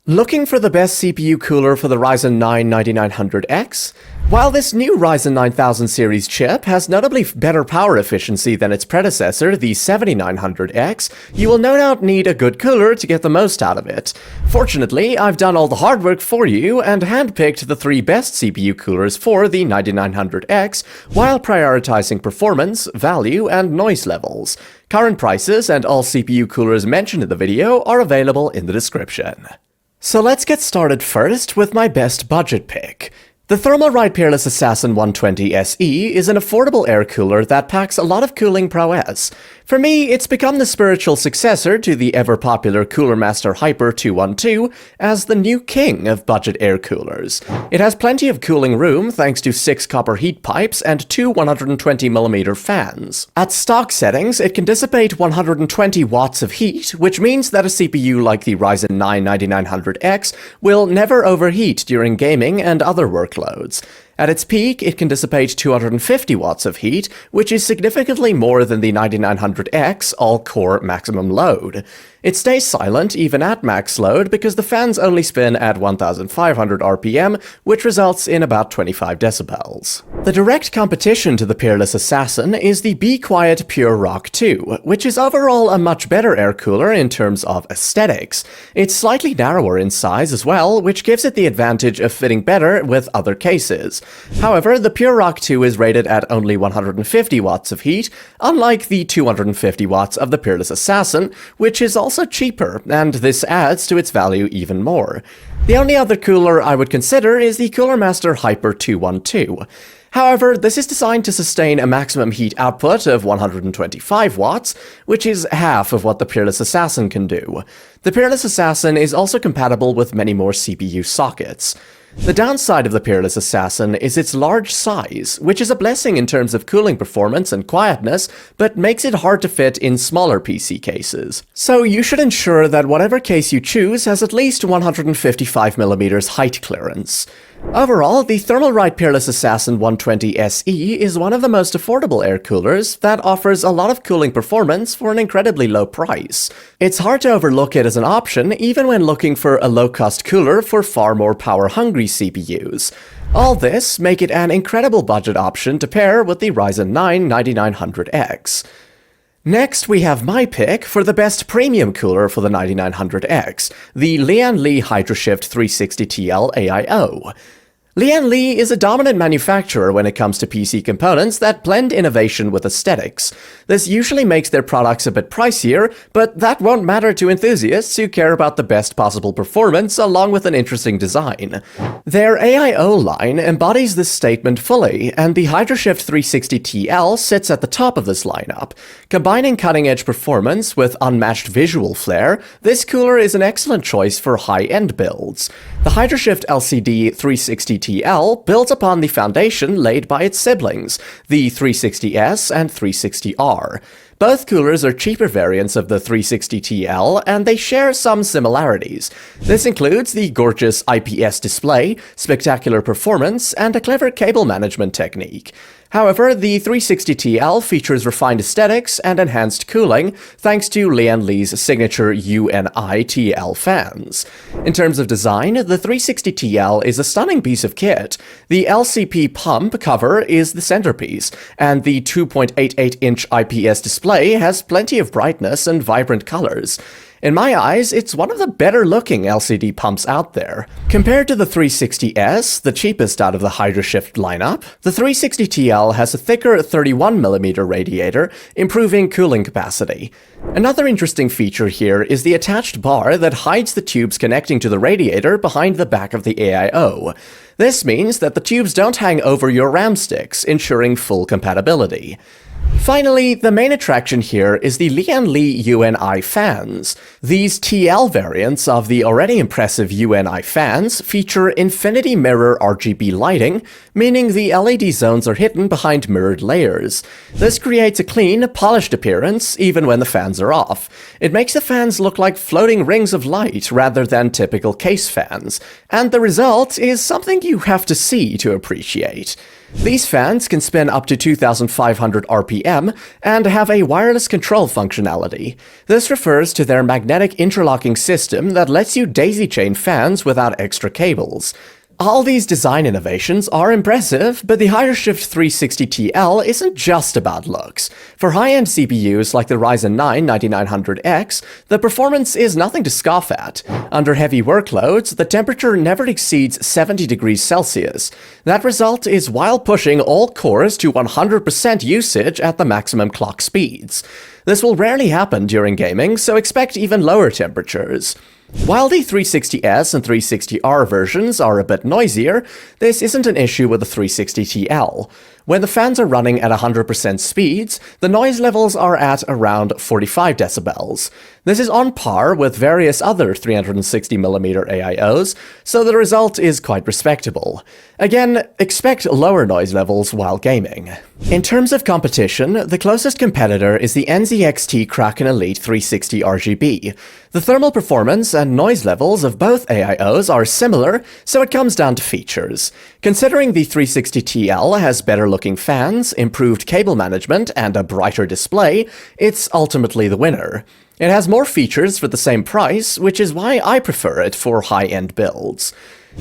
Looking for the best CPU cooler for the Ryzen 9 9900X? While this new Ryzen 9000 series chip has notably better power efficiency than its predecessor, the 7900X, you will no doubt need a good cooler to get the most out of it. Fortunately, I've done all the hard work for you and handpicked the 3 best CPU coolers for the 9900X while prioritizing performance, value, and noise levels. Current prices and all CPU coolers mentioned in the video are available in the description. So let's get started first with my best budget pick. The Thermalright Peerless Assassin 120 SE is an affordable air cooler that packs a lot of cooling prowess. For me, it's become the spiritual successor to the ever-popular Cooler Master Hyper 212 as the new king of budget air coolers. It has plenty of cooling room thanks to 6 copper heat pipes and 2 120mm fans. At stock settings, it can dissipate 120 watts of heat, which means that a CPU like the Ryzen 9 9900X will never overheat during gaming and other workloads. At its peak, it can dissipate 250 watts of heat, which is significantly more than the 9900X all-core maximum load. It stays silent even at max load because the fans only spin at 1500 RPM, which results in about 25 decibels. The direct competition to the Peerless Assassin is the Be Quiet Pure Rock 2, which is overall a much better air cooler in terms of aesthetics. It's slightly narrower in size as well, which gives it the advantage of fitting better with other cases. However, the Pure Rock 2 is rated at only 150 watts of heat, unlike the 250 watts of the Peerless Assassin, which is also cheaper, and this adds to its value even more. The only other cooler I would consider is the Cooler Master Hyper 212. However, this is designed to sustain a maximum heat output of 125 watts, which is half of what the Peerless Assassin can do. The Peerless Assassin is also compatible with many more CPU sockets. The downside of the Peerless Assassin is its large size, which is a blessing in terms of cooling performance and quietness, but makes it hard to fit in smaller PC cases. So you should ensure that whatever case you choose has at least 155mm height clearance. Overall, the Thermalright Peerless Assassin 120 SE is one of the most affordable air coolers that offers a lot of cooling performance for an incredibly low price. It's hard to overlook it as an option even when looking for a low-cost cooler for far more power-hungry CPUs. All this make it an incredible budget option to pair with the Ryzen 9 9900X. Next, we have my pick for the best premium cooler for the 9900X, the Lian Li HydroShift 360TL AIO. Lian Li is a dominant manufacturer when it comes to PC components that blend innovation with aesthetics. This usually makes their products a bit pricier, but that won't matter to enthusiasts who care about the best possible performance along with an interesting design. Their AIO line embodies this statement fully, and the HydroShift 360TL sits at the top of this lineup. Combining cutting-edge performance with unmatched visual flair, this cooler is an excellent choice for high-end builds. The HydroShift LCD 360TL builds upon the foundation laid by its siblings, the 360S and 360R. Both coolers are cheaper variants of the 360TL, and they share some similarities. This includes the gorgeous IPS display, spectacular performance, and a clever cable management technique. However, the 360TL features refined aesthetics and enhanced cooling thanks to Lian Li's signature UNI-TL fans. In terms of design, the 360TL is a stunning piece of kit. The LCP pump cover is the centerpiece, and the 2.88-inch IPS display has plenty of brightness and vibrant colors. In my eyes, it's one of the better-looking LCD pumps out there. Compared to the 360S, the cheapest out of the HydroShift lineup, the 360TL has a thicker 31mm radiator, improving cooling capacity. Another interesting feature here is the attached bar that hides the tubes connecting to the radiator behind the back of the AIO. This means that the tubes don't hang over your RAM sticks, ensuring full compatibility. Finally, the main attraction here is the Lian Li UNI fans. These TL variants of the already impressive UNI fans feature infinity mirror RGB lighting, meaning the LED zones are hidden behind mirrored layers. This creates a clean, polished appearance even when the fans are off. It makes the fans look like floating rings of light rather than typical case fans, and the result is something you have to see to appreciate. These fans can spin up to 2,500 RPM and have a wireless control functionality. This refers to their magnetic interlocking system that lets you daisy-chain fans without extra cables. All these design innovations are impressive, but the HireShift 360TL isn't just about looks. For high-end CPUs like the Ryzen 9 9900X, the performance is nothing to scoff at. Under heavy workloads, the temperature never exceeds 70 degrees Celsius. That result is while pushing all cores to 100% usage at the maximum clock speeds. This will rarely happen during gaming, so expect even lower temperatures. While the 360S and 360R versions are a bit noisier, this isn't an issue with the 360TL. When the fans are running at 100% speeds, the noise levels are at around 45 decibels. This is on par with various other 360mm AIOs, so the result is quite respectable. Again, expect lower noise levels while gaming. In terms of competition, the closest competitor is the NZXT Kraken Elite 360 RGB. The thermal performance and noise levels of both AIOs are similar, so it comes down to features. Considering the 360TL has better looking fans, improved cable management, and a brighter display, it's ultimately the winner. It has more features for the same price, which is why I prefer it for high-end builds.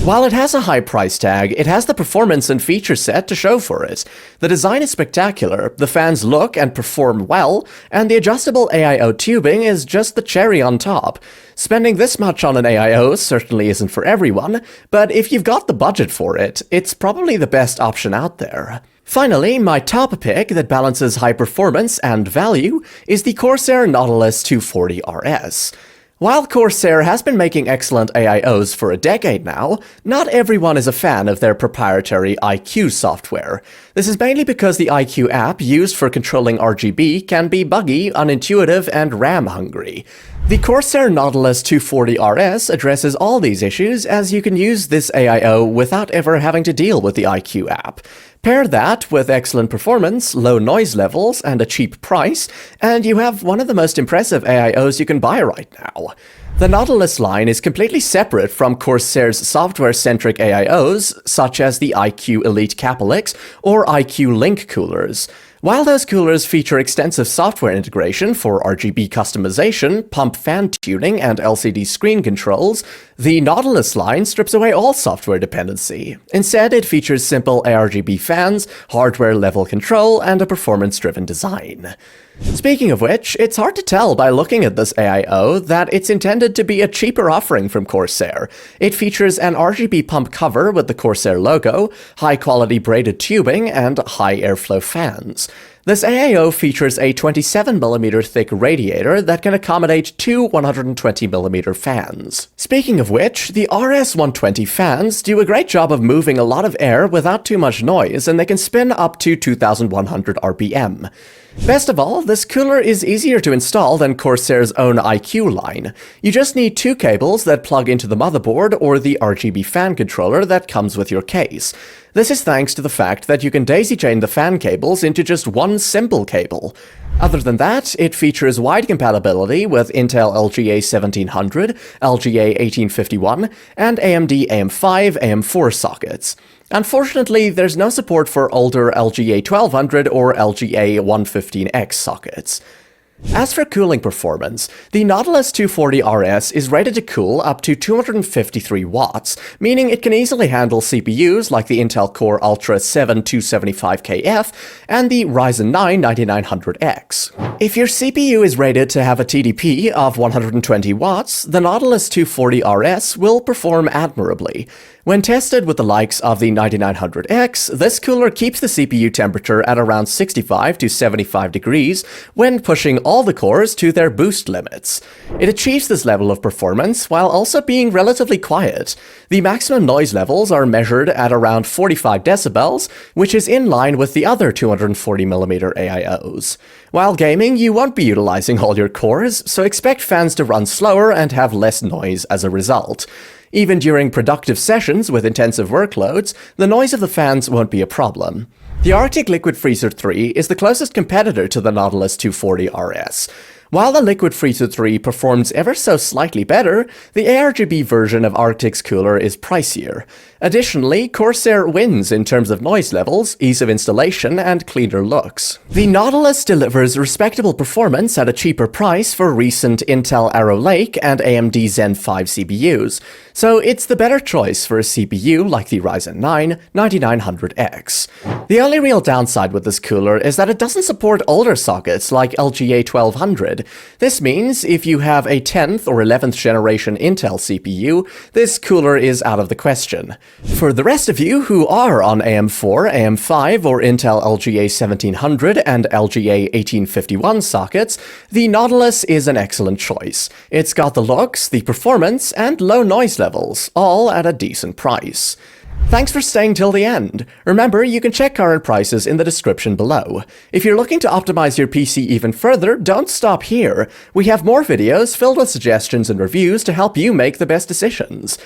While it has a high price tag, it has the performance and feature set to show for it. The design is spectacular, the fans look and perform well, and the adjustable AIO tubing is just the cherry on top. Spending this much on an AIO certainly isn't for everyone, but if you've got the budget for it, it's probably the best option out there. Finally, my top pick that balances high performance and value is the Corsair Nautilus 240 RS. While Corsair has been making excellent AIOs for a decade now, not everyone is a fan of their proprietary IQ software. This is mainly because the IQ app used for controlling RGB can be buggy, unintuitive, and RAM-hungry. The Corsair Nautilus 240 RS addresses all these issues, as you can use this AIO without ever having to deal with the IQ app. Pair that with excellent performance, low noise levels, and a cheap price, and you have one of the most impressive AIOs you can buy right now. The Nautilus line is completely separate from Corsair's software-centric AIOs, such as the IQ Elite Capelix or IQ Link coolers. While those coolers feature extensive software integration for RGB customization, pump fan tuning, and LCD screen controls, the Nautilus line strips away all software dependency. Instead, it features simple ARGB fans, hardware-level control, and a performance-driven design. Speaking of which, it's hard to tell by looking at this AIO that it's intended to be a cheaper offering from Corsair. It features an RGB pump cover with the Corsair logo, high-quality braided tubing, and high airflow fans. This AIO features a 27mm thick radiator that can accommodate two 120mm fans. Speaking of which, the RS120 fans do a great job of moving a lot of air without too much noise, and they can spin up to 2,100 RPM. Best of all, this cooler is easier to install than Corsair's own IQ line. You just need two cables that plug into the motherboard or the RGB fan controller that comes with your case. This is thanks to the fact that you can daisy-chain the fan cables into just one simple cable. Other than that, it features wide compatibility with Intel LGA 1700, LGA 1851, and AMD AM5, AM4 sockets. Unfortunately, there's no support for older LGA 1200 or LGA 115X sockets. As for cooling performance, the Nautilus 240 RS is rated to cool up to 253 watts, meaning it can easily handle CPUs like the Intel Core Ultra 7 275KF and the Ryzen 9 9900X. If your CPU is rated to have a TDP of 120 watts, the Nautilus 240 RS will perform admirably. When tested with the likes of the 9900X, this cooler keeps the CPU temperature at around 65 to 75 degrees when pushing all the cores to their boost limits. It achieves this level of performance while also being relatively quiet. The maximum noise levels are measured at around 45 decibels, which is in line with the other 240mm AIOs. While gaming, you won't be utilizing all your cores, so expect fans to run slower and have less noise as a result. Even during productive sessions with intensive workloads, the noise of the fans won't be a problem. The Arctic Liquid Freezer 3 is the closest competitor to the Nautilus 240 RS. While the Liquid Freezer 3 performs ever so slightly better, the ARGB version of Arctic's cooler is pricier. Additionally, Corsair wins in terms of noise levels, ease of installation, and cleaner looks. The Nautilus delivers respectable performance at a cheaper price for recent Intel Arrow Lake and AMD Zen 5 CPUs, so it's the better choice for a CPU like the Ryzen 9 9900X. The only real downside with this cooler is that it doesn't support older sockets like LGA 1200. This means if you have a 10th or 11th generation Intel CPU, this cooler is out of the question. For the rest of you who are on AM4, AM5, or Intel LGA 1700 and LGA 1851 sockets, the Nautilus is an excellent choice. It's got the looks, the performance, and low noise levels, all at a decent price. Thanks for staying till the end. Remember, you can check current prices in the description below. If you're looking to optimize your PC even further, don't stop here. We have more videos filled with suggestions and reviews to help you make the best decisions.